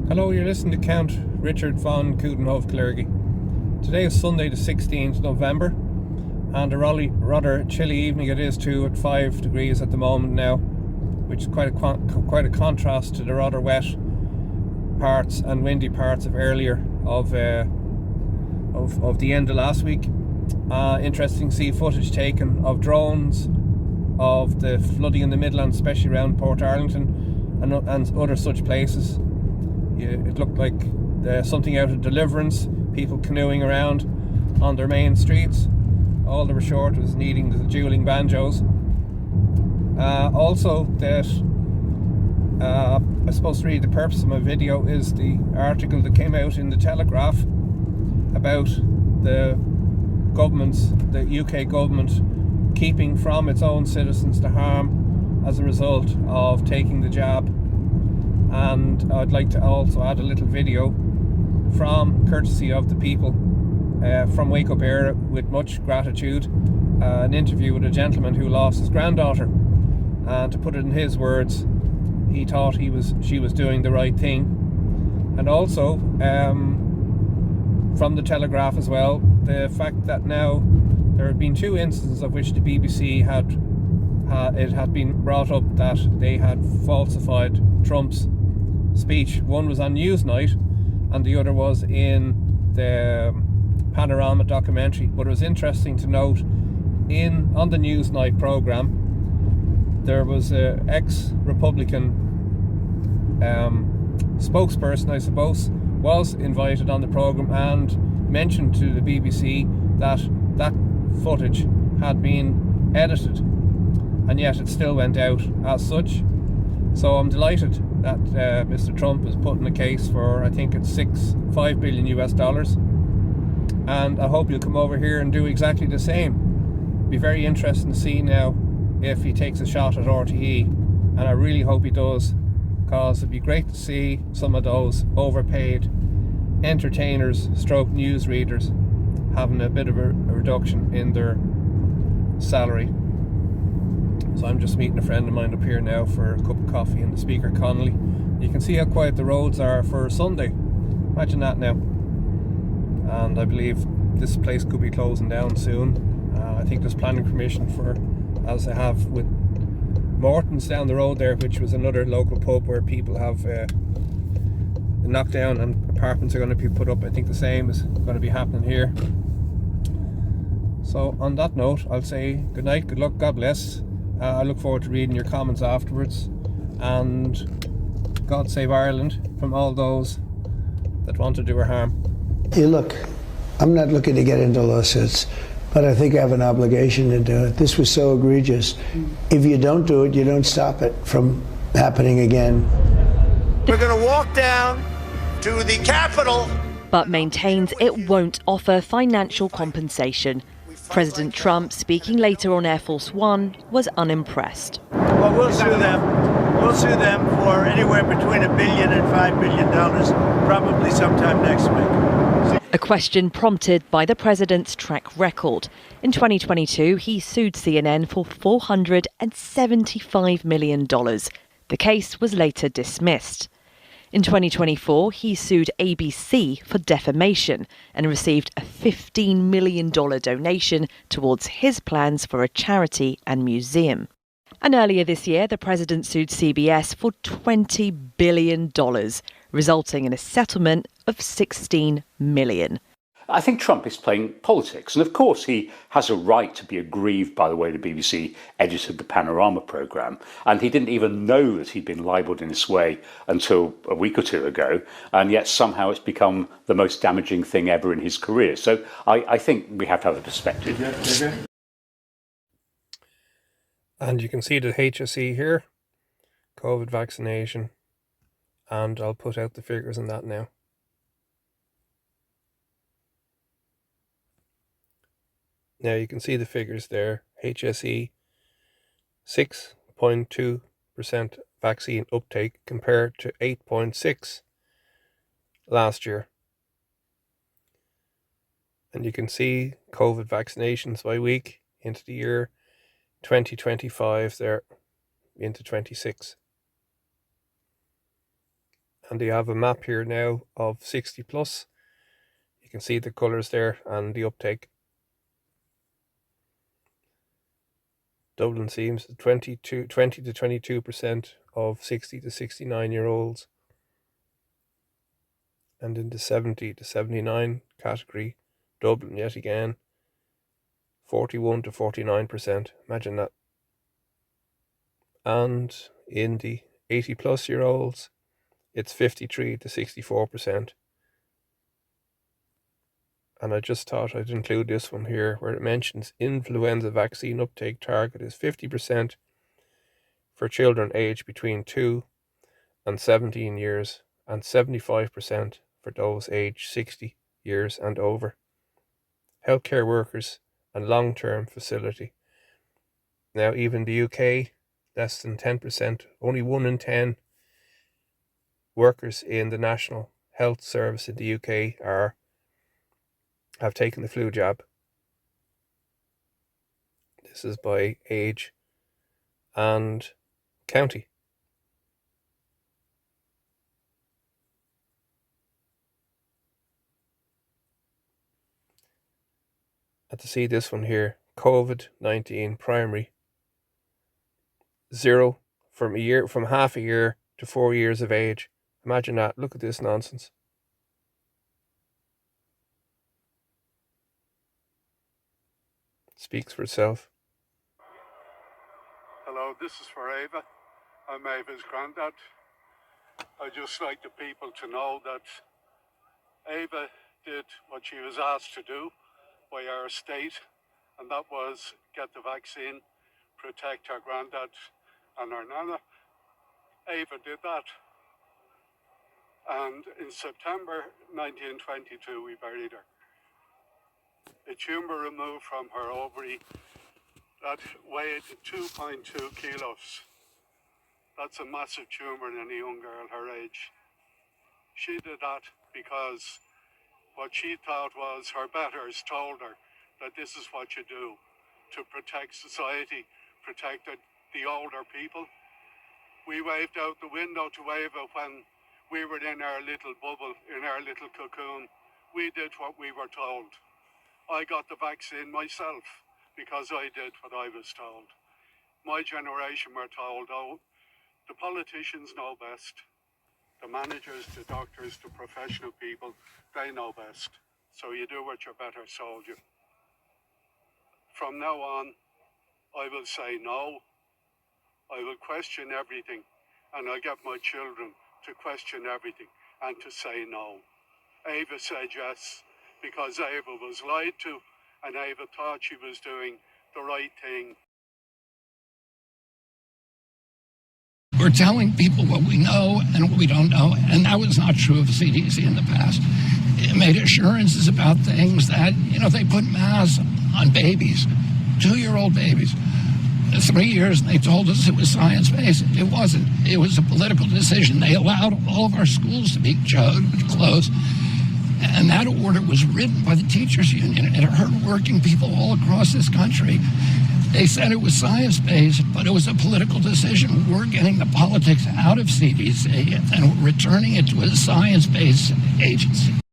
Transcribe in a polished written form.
Hello, you're listening to Count Richard von Coudenhove Clergy. Today is Sunday the 16th November and a rather chilly evening it is too, at 5 degrees at the moment now, which is quite a contrast to the rather wet parts and windy parts of earlier of the end of last week. Interesting to see footage taken of drones of the flooding in the Midlands, especially around Portarlington and other such places. It looked like something out of Deliverance, people canoeing around on their main streets. All they were short was needing the dueling banjos. Also, that I suppose really the purpose of my video is the article that came out in the Telegraph about the UK government keeping from its own citizens the harm as a result of taking the jab. And I'd like to also add a little video from courtesy of the people from Wake Up Air, with much gratitude, an interview with a gentleman who lost his granddaughter, and to put it in his words, he thought she was doing the right thing. And also from the Telegraph as well, the fact that now there have been two instances of which the BBC had been brought up that they had falsified Trump's speech. One was on Newsnight and the other was in the Panorama documentary. But it was interesting to note, on the Newsnight programme, there was an ex-Republican spokesperson, I suppose, was invited on the programme and mentioned to the BBC that footage had been edited, and yet it still went out as such. So I'm delighted that Mr. Trump is putting a case for, I think it's $5 billion US, and I hope you'll come over here and do exactly the same. Be very interesting to see now if he takes a shot at RTE, and I really hope he does, because it'd be great to see some of those overpaid entertainers stroke newsreaders having a bit of a reduction in their salary. So I'm just meeting a friend of mine up here now for a cup of coffee in the Speaker Connolly. You can see how quiet the roads are for Sunday. Imagine that now. And I believe this place could be closing down soon. I think there's planning permission for, as they have with Morton's down the road there, which was another local pub where people have a knockdown and apartments are going to be put up. I think the same is going to be happening here. So on that note, I'll say good night, good luck, God bless. I look forward to reading your comments afterwards, and God save Ireland from all those that want to do her harm. You look, I'm not looking to get into lawsuits, but I think I have an obligation to do it. This was so egregious. If you don't do it, you don't stop it from happening again. We're going to walk down to the Capitol, but maintains it won't offer financial compensation. President Trump, speaking later on Air Force One, was unimpressed. Well, we'll sue them. We'll sue them for anywhere between $1 billion and $5 billion, probably sometime next week. A question prompted by the president's track record. In 2022, he sued CNN for $475 million. The case was later dismissed. In 2024, he sued ABC for defamation and received a $15 million donation towards his plans for a charity and museum. And earlier this year, the president sued CBS for $20 billion, resulting in a settlement of $16 million. I think Trump is playing politics, and of course he has a right to be aggrieved by the way the BBC edited the Panorama programme, and he didn't even know that he'd been libelled in this way until a week or two ago, and yet somehow it's become the most damaging thing ever in his career. So I think we have to have a perspective. And you can see the HSE here, COVID vaccination, and I'll put out the figures on that now. Now you can see the figures there. HSE, 6.2% vaccine uptake compared to 8.6% last year. And you can see COVID vaccinations by week into the year 2025 there into 26. And they have a map here now of 60 plus. You can see the colours there and the uptake. Dublin seems 20 to 22% of 60 to 69-year-olds. And in the 70 to 79 category, Dublin yet again, 41 to 49%. Imagine that. And in the 80 plus year olds, it's 53 to 64%. And I just thought I'd include this one here where it mentions influenza vaccine uptake target is 50% for children aged between 2 and 17 years and 75% for those aged 60 years and over. Healthcare workers and long-term facility. Now even the UK, less than 10%, only 1 in 10 workers in the National Health Service in the UK have taken the flu jab. This is by age and county. And to see this one here, COVID-19 primary, 0 from half a year to 4 years of age. Imagine that. Look at this nonsense. Speaks for itself. Hello, this is for Ava. I'm Ava's granddad. I'd just like the people to know that Ava did what she was asked to do by our state, and that was get the vaccine, protect her granddad and her nana. Ava did that. And in September 1922, we buried her. A tumour removed from her ovary that weighed 2.2 kilos. That's a massive tumour in a young girl her age. She did that because what she thought was her betters told her that this is what you do to protect society, protect the older people. We waved out the window to Ava when we were in our little bubble, in our little cocoon. We did what we were told. I got the vaccine myself because I did what I was told. My generation were told, oh, the politicians know best. The managers, the doctors, the professional people, they know best. So you do what your betters told you. From now on, I will say no. I will question everything, and I get my children to question everything and to say no. Ava said yes because Ava was lied to, and Ava thought she was doing the right thing. We're telling people what we know and what we don't know, and that was not true of CDC in the past. It made assurances about things that, they put masks on babies, 2-year-old babies. 3 years, and they told us it was science-based. It wasn't. It was a political decision. They allowed all of our schools to be closed, and that order was written by the teachers union. It hurt working people all across this country. They said it was science-based, but it was a political decision. We're getting the politics out of CDC and we're returning it to a science-based agency.